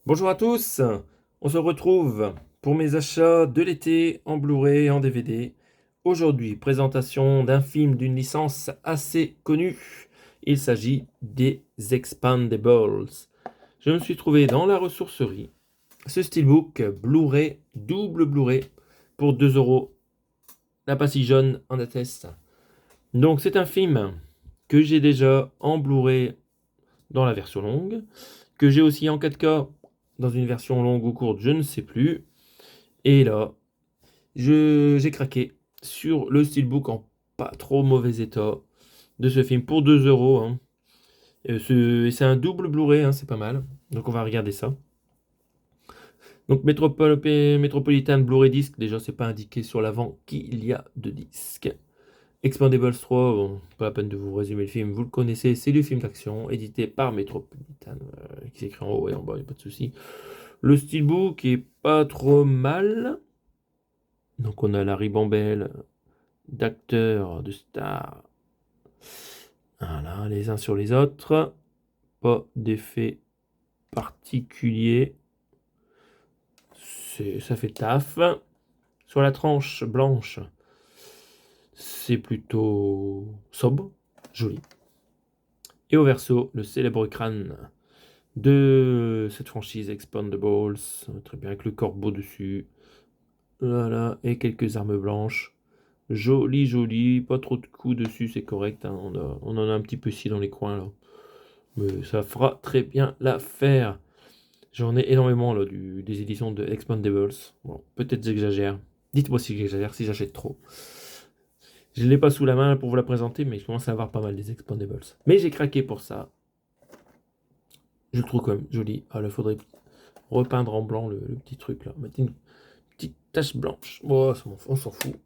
Bonjour à tous, on se retrouve pour mes achats de l'été en Blu-ray et en DVD. Aujourd'hui, présentation d'un film d'une licence assez connue. Il s'agit des Expandables. Je me suis trouvé dans la ressourcerie ce steelbook Blu-ray, double Blu-ray, pour 2 euros. La pastille jaune en atteste. Donc c'est un film que j'ai déjà en Blu-ray dans la version longue, que j'ai aussi en 4K dans une version longue ou courte, je ne sais plus. Et là, j'ai craqué sur le steelbook en pas trop mauvais état de ce film pour 2 euros, hein. C'est un double Blu-ray, hein, c'est pas mal. Donc on va regarder ça. Donc Metropolitan Blu-ray Disc, déjà c'est pas indiqué sur l'avant qu'il y a de disques. Expandables 3, bon, pas la peine de vous résumer le film, vous le connaissez, c'est du film d'action, édité par Metropolitan, qui s'écrit en haut et en bas, il n'y a pas de souci. Le steelbook est pas trop mal. Donc on a la ribambelle d'acteurs, de stars. Voilà, les uns sur les autres. Pas d'effet particulier. Ça fait taf. Sur la tranche blanche, c'est plutôt sobre, joli. Et au verso, le célèbre crâne de cette franchise Expandables, très bien avec le corbeau dessus. Voilà, et quelques armes blanches. Joli, joli, pas trop de coups dessus, c'est correct, hein. On en a un petit peu ici dans les coins là. Mais ça fera très bien l'affaire. J'en ai énormément là, des éditions de Expandables. Bon, peut-être j'exagère. Dites-moi si j'exagère, si j'achète trop. Je ne l'ai pas sous la main pour vous la présenter, mais je commence à avoir pas mal des Expandables. Mais j'ai craqué pour ça. Je le trouve quand même joli. Ah, il faudrait repeindre en blanc le petit truc là. Mettre une petite tache blanche. Bon, on s'en fout.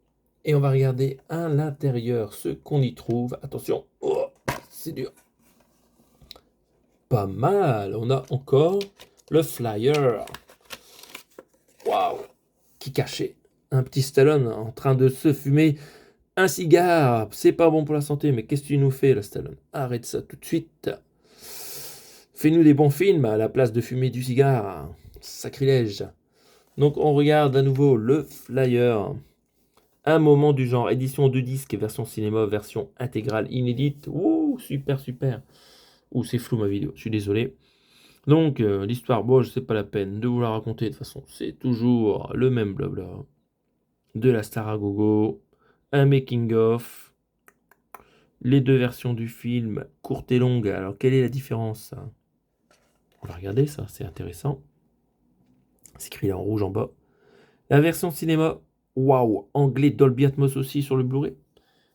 Et on va regarder à l'intérieur ce qu'on y trouve. Attention. Oh, c'est dur. Pas mal. On a encore le flyer. Waouh. Qui cachait un petit Stallone en train de se fumer un cigare. C'est pas bon pour la santé, mais qu'est-ce que tu nous fais, là, Stallone? Arrête ça tout de suite. Fais-nous des bons films à la place de fumer du cigare. Sacrilège. Donc on regarde à nouveau le flyer. Un moment du genre, édition de disque, version cinéma, version intégrale inédite. Ouh, super, super. Ouh, c'est flou ma vidéo, je suis désolé. Donc, l'histoire, bon, je sais pas la peine de vous la raconter, de toute façon, c'est toujours le même blabla. De la star à gogo, un making-of, les deux versions du film, courte et longue. Alors, quelle est la différence? On va regarder ça, c'est intéressant. C'est écrit là en rouge en bas. La version cinéma, waouh, anglais Dolby Atmos aussi sur le Blu-ray.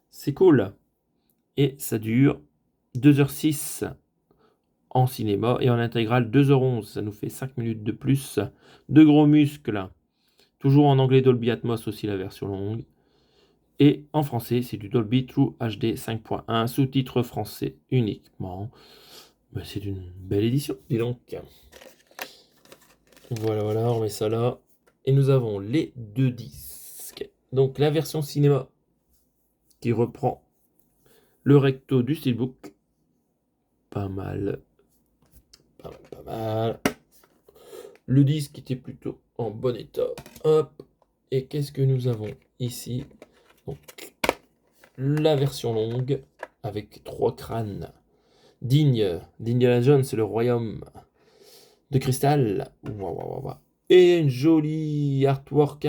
C'est cool. Et ça dure 2h06 en cinéma et en intégrale 2h11. Ça nous fait 5 minutes de plus. De gros muscles. Toujours en anglais Dolby Atmos aussi la version longue. Et en français, c'est du Dolby True HD 5.1, sous-titres français uniquement. Ben, c'est une belle édition, dis donc. Voilà, voilà, on met ça là. Et nous avons les deux disques. Donc la version cinéma qui reprend le recto du steelbook. Pas mal. Pas mal, pas mal. Le disque était plutôt en bon état. Hop. Et qu'est-ce que nous avons ici? Donc, la version longue avec 3 crânes. Digne d'Indiana Jones, c'est le royaume de cristal. Ouah, ouah, ouah, ouah. Et un joli artwork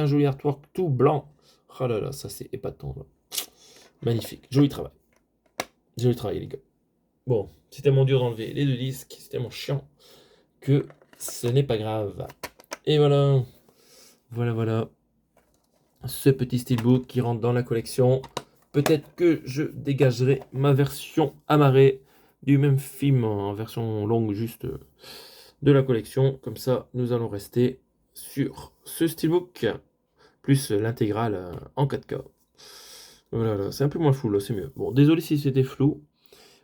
tout blanc. Oh là là, ça c'est épatant, là. Magnifique. Joli travail. Joli travail, les gars. Bon, c'est tellement dur d'enlever les deux disques, c'est tellement chiant que ce n'est pas grave. Et voilà. Voilà, voilà. Ce petit steelbook qui rentre dans la collection. Peut-être que je dégagerai ma version amarrée du même film en version longue juste de la collection. Comme ça, nous allons rester sur ce steelbook plus l'intégrale en 4K. Voilà, c'est un peu moins flou là, c'est mieux. Bon, désolé si c'était flou.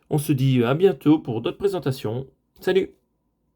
On se dit à bientôt pour d'autres présentations. Salut!